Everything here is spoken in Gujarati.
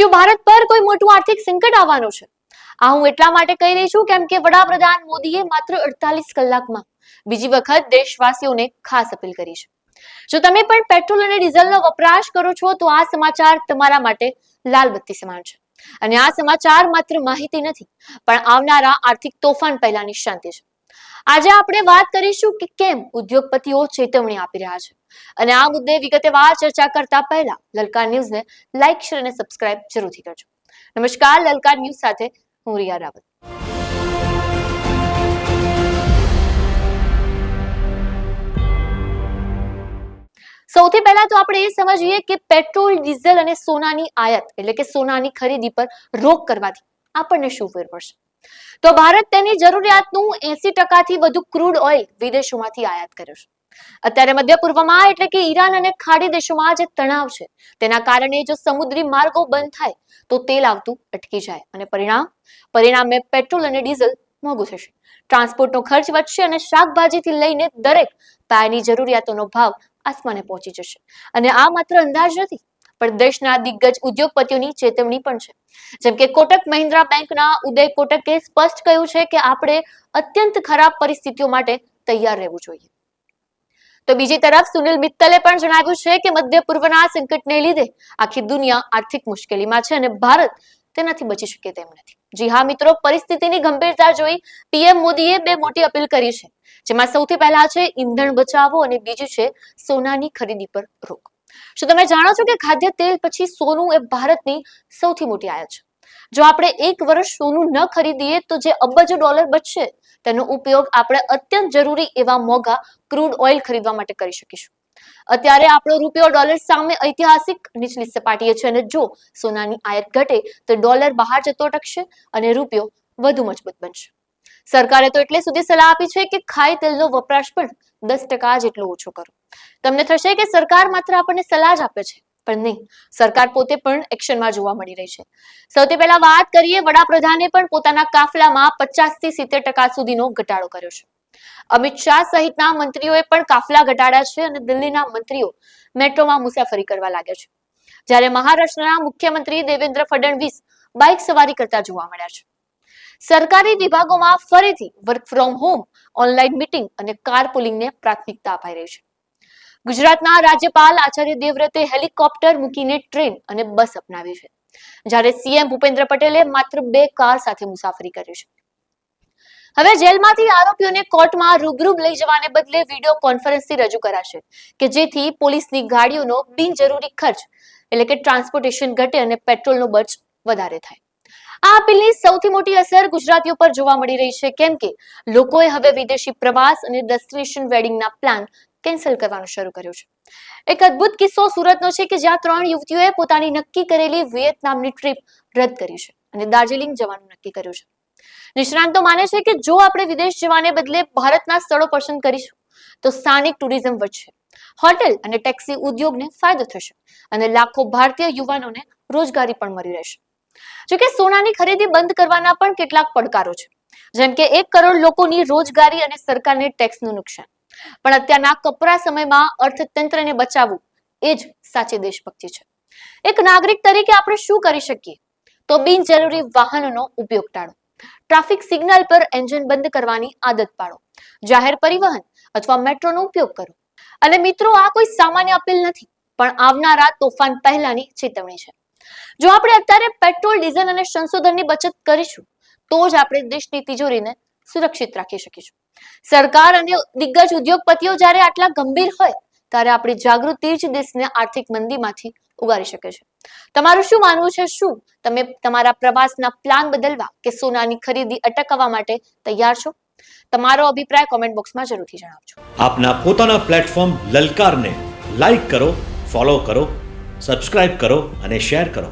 શું ભારત પર કોઈ મોટું આર્થિક સંકટ આવવાનું છે? આ હું એટલા માટે કહી રહી છું કેમ કે વડાપ્રધાન મોદીએ માત્ર 48 કલાકમાં બીજી વખત દેશવાસીઓને ખાસ અપીલ કરી છે. જો તમે પણ પેટ્રોલ અને ડીઝલનો વપરાશ કરો છો તો આ સમાચાર તમારા માટે લાલ બત્તી સમાન છે. અને આ સમાચાર માત્ર માહિતી નથી, પણ આવનારા આર્થિક તોફાન પહેલાની શાંતિ છે. આજે આપણે વાત કરીશું કે કેમ ઉદ્યોગપતિઓ ચેતવણી આપી રહ્યા છે, અને આ મુદ્દે વિગતવાર ચર્ચા કરતા પહેલા લલકાર ન્યૂઝને લાઈક, શેર અને સબસ્ક્રાઇબ જરૂરથી કરજો. નમસ્કાર, લલકાર ન્યૂઝ સાથે હું રિયા રાવત. સૌથી પહેલા તો આપણે એ સમજીએ કે પેટ્રોલ, ડીઝલ અને સોનાની આયાત એટલે કે સોનાની ખરીદી પર રોક કરવાથી આપણને શું ફેર પડશે. તો ભારત તેની જરૂરિયાતનું 80% થી વધુ ક્રૂડ ઓઇલ વિદેશોમાંથી આયાત કરે છે. અત્યારે મધ્ય પૂર્વમાં એટલે કે ઈરાન અને ખાડી દેશોમાં જે તણાવ છે તેના કારણે જો સમુદ્રી માર્ગો બંધ થાય તો તેલ આવતું અટકી જાય અને પરિણામે પેટ્રોલ અને ડીઝલ મોંઘું થશે, ટ્રાન્સપોર્ટનો ખર્ચ વધશે અને શાકભાજીથી લઈને દરેક પાયાની જરૂરિયાતોનો ભાવ આસમાને પહોંચી જશે. અને આ માત્ર અંદાજ નથી, પણ દેશના દિગ્ગજ ઉદ્યોગપતિઓની ચેતવણી પણ છે. જેમ કે કોટક મહિન્દ્રા બેંકના ઉદય કોટકે સ્પષ્ટ કહ્યું છે કે આપણે અત્યંત ખરાબ પરિસ્થિતિઓ માટે તૈયાર રહેવું જોઈએ. તો બીજી તરફ સુનિલ મિત્તલે પણ જણાવ્યું છે કે મધ્ય પૂર્વના સંકટને લીધે આખી દુનિયા આર્થિક મુશ્કેલીમાં છે અને ભારત તેનાથી બચી શકે તેમ નથી. જી હા મિત્રો, પરિસ્થિતિની ગંભીરતા જોઈ પીએમ મોદીએ બે મોટી અપીલ કરી છે, જેમાં સૌથી પહેલા છે ઈંધણ બચાવો અને બીજું છે સોનાની ખરીદી પર રોક. શું તમે જાણો છો કે ખાદ્ય તેલ પછી સોનું એ ભારતની સૌથી મોટી આયાત છે? જો આપણે એક વર્ષ સોનું ન ખરીદીએ તો જે અબજો ડોલર બચશે તેનો ઉપયોગ આપણે અત્યંત જરૂરી એવા મોંઘા ક્રૂડ ઓઇલ ખરીદવા માટે કરી શકીશું. અત્યારે આપણો રૂપિયો ડોલર સામે ઐતિહાસિક નીચલી સપાટીએ છે અને જો સોનાની આયાત ઘટે તો ડોલર બહાર જતો અટકશે અને રૂપિયો વધુ મજબૂત બનશે. સરકારે તો એટલે સુધી સલાહ આપી છે કે ખાઈ તેલનો વપરાશ પણ 10% જેટલો ઓછો કરો. તમને થશે કે સરકાર માત્ર આપણને સલાહ જ આપે છે, પણ નહીં, સરકાર પોતે પણ એક્શનમાં જોવા મળી રહી છે. સૌથી પહેલા વાત કરીએ, વડાપ્રધાને પણ પોતાના કાફલામાં 50 થી 70% સુધીનો ઘટાડો કર્યો છે. અમિત શાહ સહિતના મંત્રીઓએ પણ કાફલા ઘટાડ્યા છે અને દિલ્હીના મંત્રીઓ મેટ્રોમાં મુસાફરી કરવા લાગ્યા છે, જ્યારે મહારાષ્ટ્રના મુખ્યમંત્રી દેવેન્દ્ર ફડણવીસ બાઇક સવારી કરતા જોવા મળ્યા છે. સરકારી વિભાગોમાં ફરીથી work from home, online meeting અને કારપુલિંગને પ્રાથમિકતા અપાઈ રહી છે. ગુજરાતના રાજ્યપાલ આચાર્ય દેવવ્રતે હેલિકોપ્ટર મૂકીને ટ્રેન અને બસ અપનાવી છે, જ્યારે સીએમ ભૂપેન્દ્ર પટેલે માત્ર 2 કાર સાથે મુસાફરી કરી છે. હવે જેલમાંથી આરોપીઓને કોર્ટમાં રૂબરૂ લઈ જવાને બદલે વિડીયો કોન્ફરન્સથી રજૂ કરાશે કે જેથી પોલીસની ગાડીઓનો બિનજરૂરી ખર્ચ એટલે કે ટ્રાન્સપોર્ટેશન ઘટે અને પેટ્રોલનો બચ વધારે થાય. આ અપીલની સૌથી મોટી અસર ગુજરાતીઓ પર જોવા મળી રહી છે, કેમ કે લોકોએ હવે વિદેશી પ્રવાસ અને ડેસ્ટિનેશન વેડિંગના પ્લાન કેન્સલ કરવાનું શરૂ કર્યું છે. એક અદ્ભુત કિસ્સો સુરતનો છે કે જ્યાં 3 યુવતીઓએ પોતાની નક્કી કરેલી વિયેતનામની ટ્રીપ રદ કરી છે અને દાર્જિલિંગ જવાનું નક્કી કર્યું છે. નિષ્ણાંતો માને છે કે જો આપણે વિદેશ જવાને બદલે ભારતના સ્થળો પસંદ કરીશું તો સ્થાનિક ટુરિઝમ વધશે, હોટેલ અને ટેક્સી ઉદ્યોગને ફાયદો થશે અને લાખો ભારતીય યુવાનોને રોજગારી પણ મળી રહેશે. જોકે સોનાની ખરીદી બંધ કરવાના પણ કેટલાક પડકારો છે, જેમ કે 1 કરોડ લોકોની રોજગારી અને સરકારને ટેક્સનું નુકસાન. પણ અત્યારના કપરા સમયમાં અર્થતંત્રને બચાવવું એ જ સાચી દેશભક્તિ છે. એક નાગરિક તરીકે આપણે શું કરી શકીએ? તો બિનજરૂરી વાહનોનો ઉપયોગ ટાળો, ટ્રાફિક સિગ્નલ પર એન્જિન બંધ કરવાની આદત પાડો, જાહેર પરિવહન અથવા મેટ્રોનો ઉપયોગ કરો. અને મિત્રો, આ કોઈ સામાન્ય અપીલ નથી, પણ આવનારા તોફાન પહેલાની ચેતવણી છે. જો આપણે અત્યારે પેટ્રોલ, ડીઝલ અને સંશોધનની બચત કરીશું તો જ આપણે દેશની તિજોરીને સુરક્ષિત રાખી શકીશું. સરકાર અને દિગ્ગજ ઉદ્યોગપતિઓ જ્યારે આટલા ગંભીર હોય ત્યારે આપણી જાગૃતિ જ દેશને આર્થિક મંદીમાંથી ઉગારી શકે છે. તમારું શું માનવું છે? શું તમે તમારા પ્રવાસના પ્લાન બદલવા કે સોનાની ખરીદી અટકાવવા માટે તૈયાર છો? તમારો અભિપ્રાય કોમેન્ટ બોક્સમાં જરૂરથી જણાવજો. આપના પોતાના પ્લેટફોર્મ લલકારને લાઈક કરો, ફોલો કરો, સબસ્ક્રાઇબ કરો અને શેર કરો.